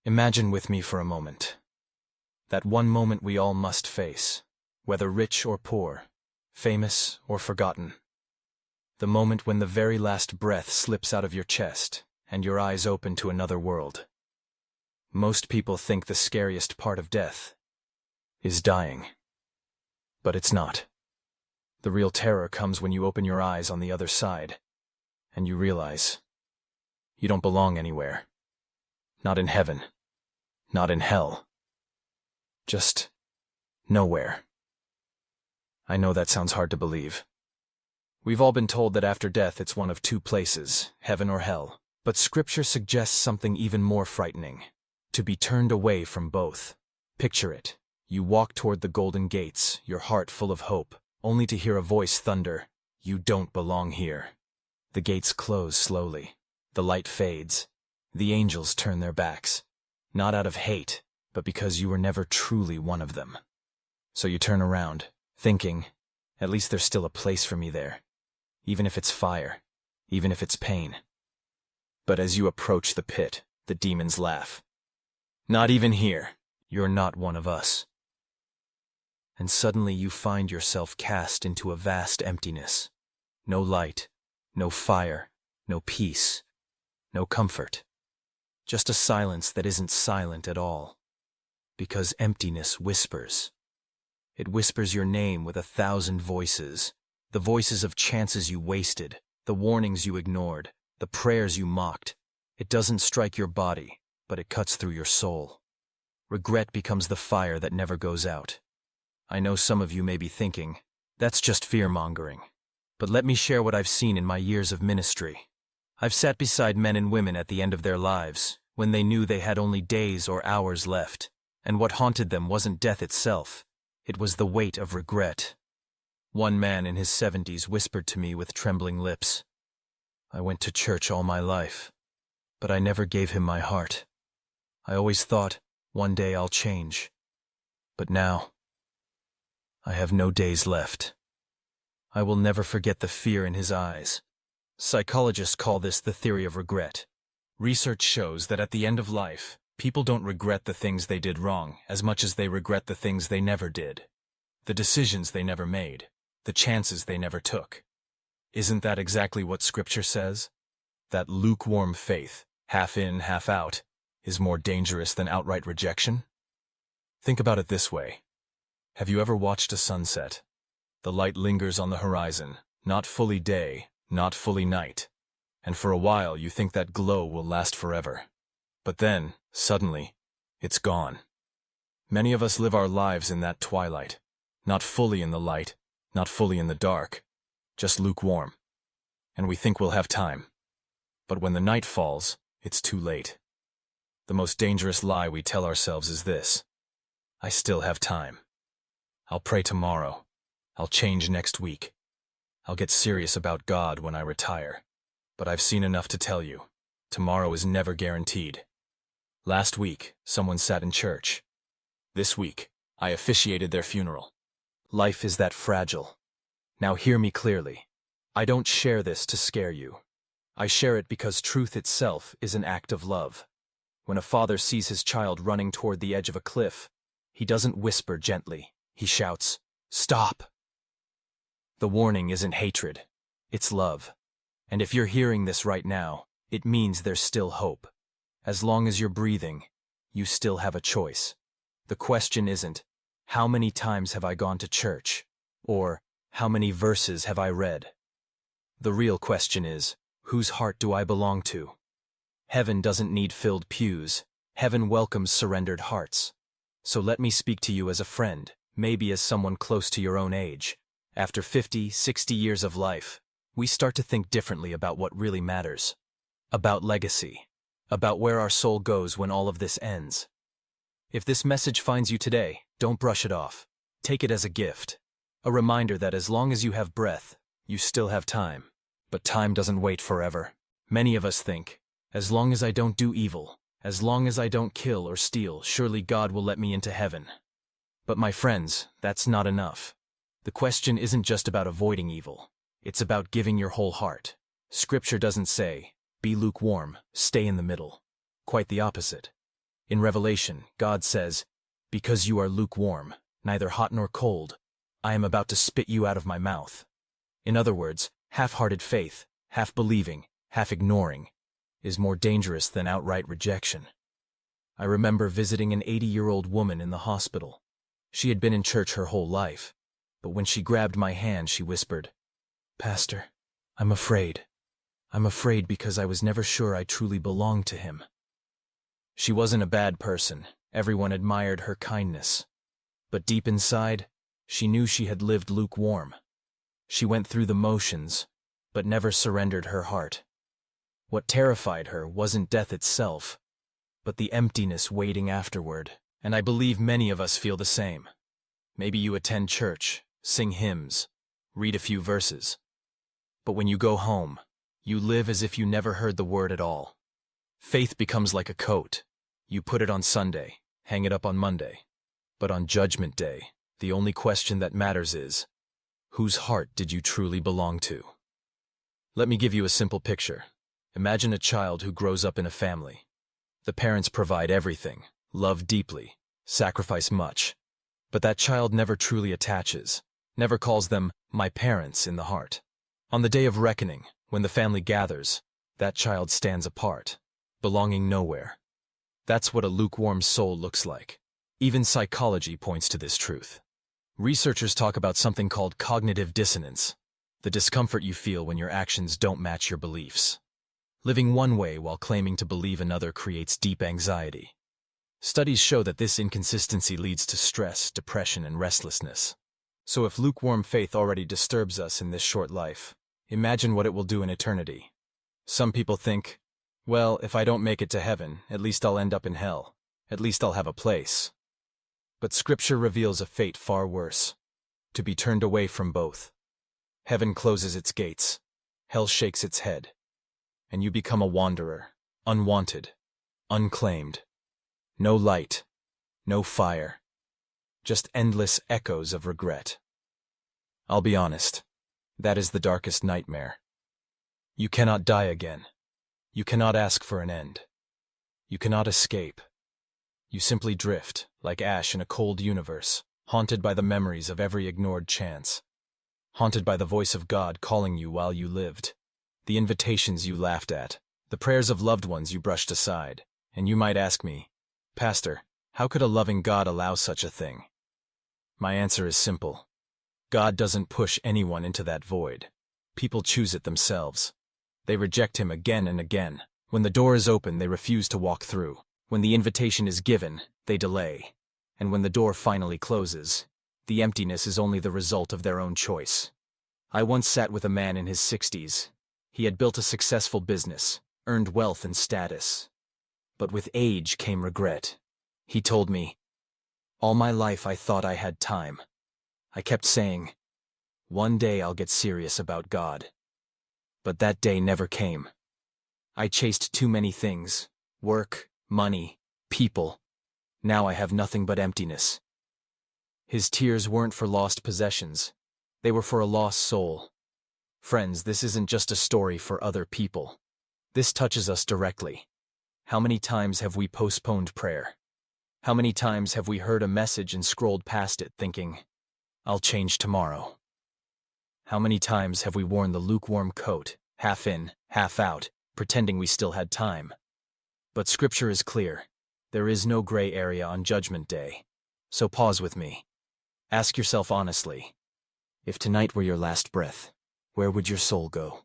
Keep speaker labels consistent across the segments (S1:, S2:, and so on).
S1: Imagine with me for a moment. That one moment we all must face, whether rich or poor, famous or forgotten. The moment when the very last breath slips out of your chest and your eyes open to another world. Most people think the scariest part of death is dying. But it's not. The real terror comes when you open your eyes on the other side and you realize you don't belong anywhere. Not in heaven. Not in hell. Just nowhere. I know that sounds hard to believe. We've all been told that after death it's one of two places, heaven or hell. But Scripture suggests something even more frightening. To be turned away from both. Picture it. You walk toward the golden gates, your heart full of hope, only to hear a voice thunder, "You don't belong here." The gates close slowly. The light fades. The angels turn their backs. Not out of hate, but because you were never truly one of them. So you turn around, thinking, at least there's still a place for me there. Even if it's fire, even if it's pain. But as you approach the pit, the demons laugh. Not even here. You're not one of us. And suddenly you find yourself cast into a vast emptiness. No light, no fire, no peace, no comfort. Just a silence that isn't silent at all. Because emptiness whispers. It whispers your name with 1,000 voices. The voices of chances you wasted, the warnings you ignored, the prayers you mocked. It doesn't strike your body, but it cuts through your soul. Regret becomes the fire that never goes out. I know some of you may be thinking, that's just fear-mongering. But let me share what I've seen in my years of ministry. I've sat beside men and women at the end of their lives, when they knew they had only days or hours left, and what haunted them wasn't death itself, it was the weight of regret. One man in his 70s whispered to me with trembling lips, "I went to church all my life, but I never gave him my heart. I always thought, one day I'll change. But now, I have no days left." I will never forget the fear in his eyes. Psychologists call this the theory of regret. Research shows that at the end of life, people don't regret the things they did wrong as much as they regret the things they never did. The decisions they never made, the chances they never took. Isn't that exactly what Scripture says? That lukewarm faith, half in, half out, is more dangerous than outright rejection? Think about it this way. Have you ever watched a sunset? The light lingers on the horizon, not fully day, not fully night. And for a while you think that glow will last forever. But then, suddenly, it's gone. Many of us live our lives in that twilight, not fully in the light, not fully in the dark, just lukewarm. And we think we'll have time. But when the night falls, it's too late. The most dangerous lie we tell ourselves is this: I still have time. I'll pray tomorrow. I'll change next week. I'll get serious about God when I retire. But I've seen enough to tell you, tomorrow is never guaranteed. Last week, someone sat in church. This week, I officiated their funeral. Life is that fragile. Now hear me clearly. I don't share this to scare you. I share it because truth itself is an act of love. When a father sees his child running toward the edge of a cliff, he doesn't whisper gently. He shouts, "Stop!" The warning isn't hatred, it's love. And if you're hearing this right now, it means there's still hope. As long as you're breathing, you still have a choice. The question isn't, how many times have I gone to church? Or, how many verses have I read? The real question is, whose heart do I belong to? Heaven doesn't need filled pews. Heaven welcomes surrendered hearts. So let me speak to you as a friend, maybe as someone close to your own age. After 50, 60 years of life, we start to think differently about what really matters. About legacy. About where our soul goes when all of this ends. If this message finds you today, don't brush it off. Take it as a gift. A reminder that as long as you have breath, you still have time. But time doesn't wait forever. Many of us think, as long as I don't do evil, as long as I don't kill or steal, surely God will let me into heaven. But my friends, that's not enough. The question isn't just about avoiding evil. It's about giving your whole heart. Scripture doesn't say, be lukewarm, stay in the middle. Quite the opposite. In Revelation, God says, "Because you are lukewarm, neither hot nor cold, I am about to spit you out of my mouth." In other words, half-hearted faith, half believing, half ignoring, is more dangerous than outright rejection. I remember visiting an 80-year-old woman in the hospital. She had been in church her whole life, but when she grabbed my hand, she whispered, "Pastor, I'm afraid. I'm afraid because I was never sure I truly belonged to him." She wasn't a bad person. Everyone admired her kindness. But deep inside, she knew she had lived lukewarm. She went through the motions, but never surrendered her heart. What terrified her wasn't death itself, but the emptiness waiting afterward. And I believe many of us feel the same. Maybe you attend church, sing hymns, read a few verses. But when you go home, you live as if you never heard the word at all. Faith becomes like a coat. You put it on Sunday, hang it up on Monday. But on Judgment Day, the only question that matters is, whose heart did you truly belong to? Let me give you a simple picture. Imagine a child who grows up in a family. The parents provide everything, love deeply, sacrifice much. But that child never truly attaches, never calls them my parents in the heart. On the day of reckoning, when the family gathers, that child stands apart, belonging nowhere. That's what a lukewarm soul looks like. Even psychology points to this truth. Researchers talk about something called cognitive dissonance, the discomfort you feel when your actions don't match your beliefs. Living one way while claiming to believe another creates deep anxiety. Studies show that this inconsistency leads to stress, depression, and restlessness. So if lukewarm faith already disturbs us in this short life, imagine what it will do in eternity. Some people think, well, if I don't make it to heaven, at least I'll end up in hell. At least I'll have a place. But Scripture reveals a fate far worse, to be turned away from both. Heaven closes its gates, hell shakes its head, and you become a wanderer, unwanted, unclaimed. No light, no fire, just endless echoes of regret. I'll be honest, that is the darkest nightmare. You cannot die again. You cannot ask for an end. You cannot escape. You simply drift, like ash in a cold universe, haunted by the memories of every ignored chance. Haunted by the voice of God calling you while you lived. The invitations you laughed at. The prayers of loved ones you brushed aside. And you might ask me, Pastor, how could a loving God allow such a thing? My answer is simple. God doesn't push anyone into that void. People choose it themselves. They reject him again and again. When the door is open, they refuse to walk through. When the invitation is given, they delay. And when the door finally closes, the emptiness is only the result of their own choice. I once sat with a man in his 60s. He had built a successful business, earned wealth and status. But with age came regret. He told me, "All my life I thought I had time. I kept saying, one day I'll get serious about God." But that day never came. I chased too many things, work, money, people. Now I have nothing but emptiness. His tears weren't for lost possessions. They were for a lost soul. Friends, this isn't just a story for other people. This touches us directly. How many times have we postponed prayer? How many times have we heard a message and scrolled past it thinking, I'll change tomorrow? How many times have we worn the lukewarm coat, half in, half out, pretending we still had time? But Scripture is clear. There is no gray area on Judgment Day. So pause with me. Ask yourself honestly, if tonight were your last breath, where would your soul go?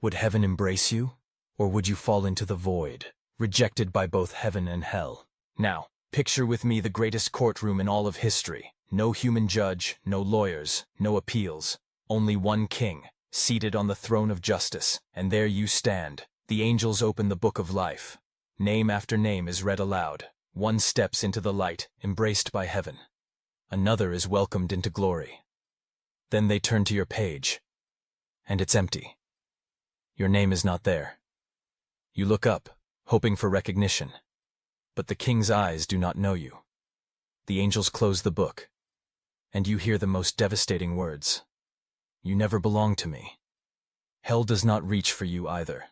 S1: Would heaven embrace you, or would you fall into the void, rejected by both heaven and hell? Now, picture with me the greatest courtroom in all of history. No human judge, no lawyers, no appeals. Only one king, seated on the throne of justice, and there you stand. The angels open the book of life. Name after name is read aloud. One steps into the light, embraced by heaven. Another is welcomed into glory. Then they turn to your page, and it's empty. Your name is not there. You look up, hoping for recognition. But the king's eyes do not know you. The angels close the book, and you hear the most devastating words. You never belonged to me. Hell does not reach for you either.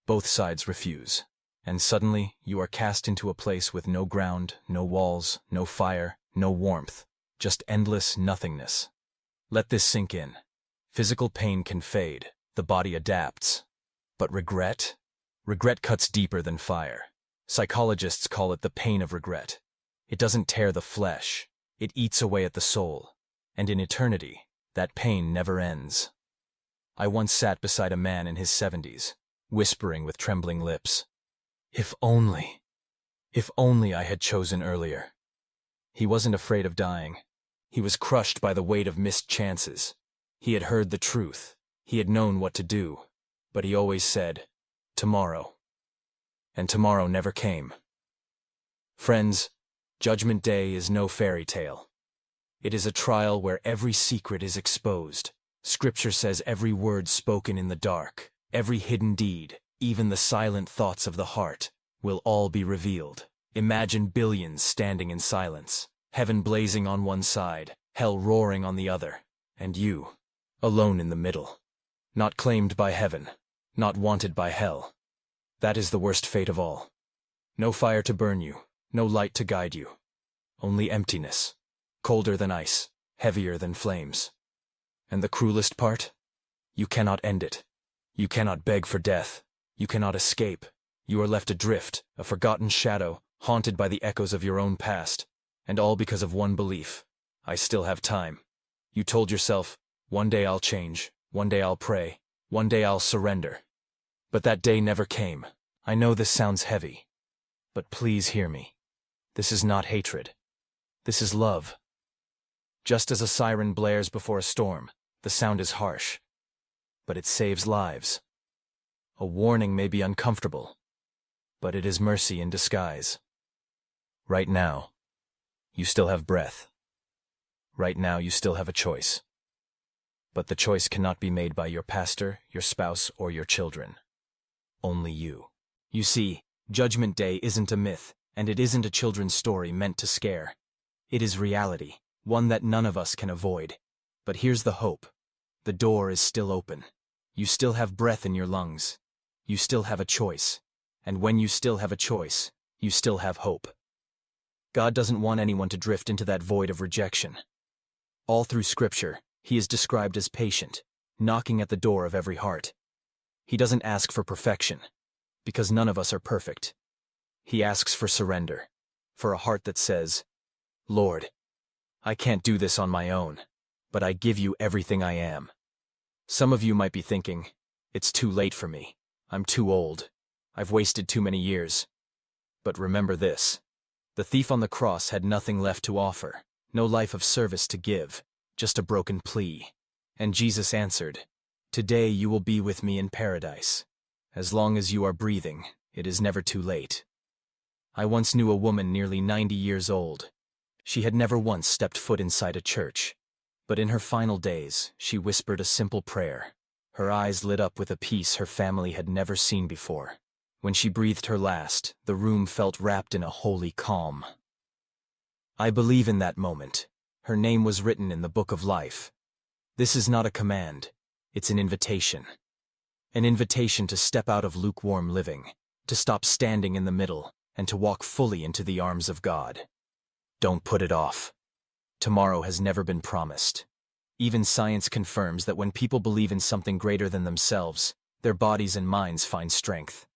S1: Both sides refuse. And suddenly, you are cast into a place with no ground, no walls, no fire, no warmth, just endless nothingness. Let this sink in. Physical pain can fade, the body adapts. But regret? Regret cuts deeper than fire. Psychologists call it the pain of regret. It doesn't tear the flesh, it eats away at the soul. And in eternity, that pain never ends. I once sat beside a man in his 70s, whispering with trembling lips, if only I had chosen earlier. He wasn't afraid of dying. He was crushed by the weight of missed chances. He had heard the truth. He had known what to do. But he always said, tomorrow. And tomorrow never came. Friends, Judgment Day is no fairy tale. It is a trial where every secret is exposed. Scripture says every word spoken in the dark, every hidden deed, even the silent thoughts of the heart, will all be revealed. Imagine billions standing in silence, heaven blazing on one side, hell roaring on the other, and you, alone in the middle. Not claimed by heaven, not wanted by hell. That is the worst fate of all. No fire to burn you, no light to guide you. Only emptiness, colder than ice, heavier than flames. And the cruelest part? You cannot end it. You cannot beg for death. You cannot escape. You are left adrift, a forgotten shadow, haunted by the echoes of your own past. And all because of one belief. I still have time. You told yourself, one day I'll change, one day I'll pray, one day I'll surrender. But that day never came. I know this sounds heavy. But please hear me. This is not hatred. This is love. Just as a siren blares before a storm, the sound is harsh. But it saves lives. A warning may be uncomfortable, but it is mercy in disguise. Right now, you still have breath. Right now, you still have a choice. But the choice cannot be made by your pastor, your spouse, or your children. Only you. You see, Judgment Day isn't a myth, and it isn't a children's story meant to scare. It is reality, one that none of us can avoid. But here's the hope. The door is still open. You still have breath in your lungs. You still have a choice. And when you still have a choice, you still have hope. God doesn't want anyone to drift into that void of rejection. All through Scripture, He is described as patient, knocking at the door of every heart. He doesn't ask for perfection, because none of us are perfect. He asks for surrender, for a heart that says, Lord, I can't do this on my own, but I give you everything I am. Some of you might be thinking, it's too late for me. I'm too old. I've wasted too many years. But remember this. The thief on the cross had nothing left to offer, no life of service to give, just a broken plea. And Jesus answered, Today you will be with me in paradise. As long as you are breathing, it is never too late. I once knew a woman nearly 90 years old. She had never once stepped foot inside a church. But in her final days, she whispered a simple prayer. Her eyes lit up with a peace her family had never seen before. When she breathed her last, the room felt wrapped in a holy calm. I believe in that moment. Her name was written in the book of life. This is not a command. It's an invitation. An invitation to step out of lukewarm living, to stop standing in the middle, and to walk fully into the arms of God. Don't put it off. Tomorrow has never been promised. Even science confirms that when people believe in something greater than themselves, their bodies and minds find strength.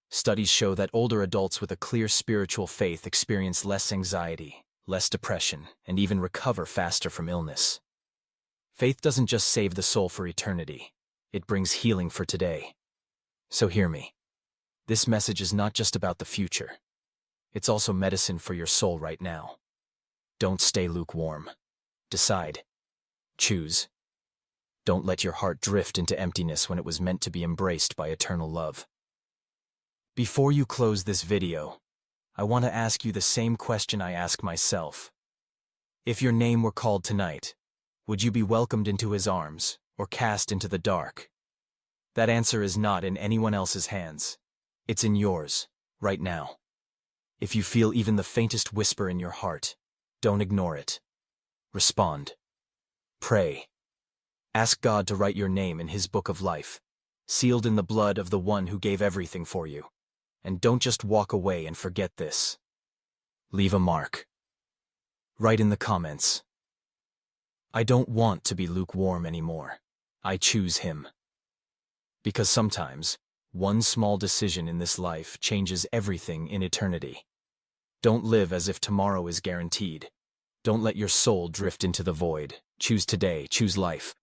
S1: Studies show that older adults with a clear spiritual faith experience less anxiety, less depression, and even recover faster from illness. Faith doesn't just save the soul for eternity. It brings healing for today. So hear me. This message is not just about the future. It's also medicine for your soul right now. Don't stay lukewarm. Decide. Choose. Don't let your heart drift into emptiness when it was meant to be embraced by eternal love. Before you close this video, I want to ask you the same question I ask myself. If your name were called tonight, would you be welcomed into His arms or cast into the dark? That answer is not in anyone else's hands. It's in yours, right now. If you feel even the faintest whisper in your heart, don't ignore it. Respond. Pray. Ask God to write your name in His book of life, sealed in the blood of the one who gave everything for you. And don't just walk away and forget this. Leave a mark. Write in the comments, I don't want to be lukewarm anymore. I choose him. Because sometimes, one small decision in this life changes everything in eternity. Don't live as if tomorrow is guaranteed. Don't let your soul drift into the void. Choose today, choose life.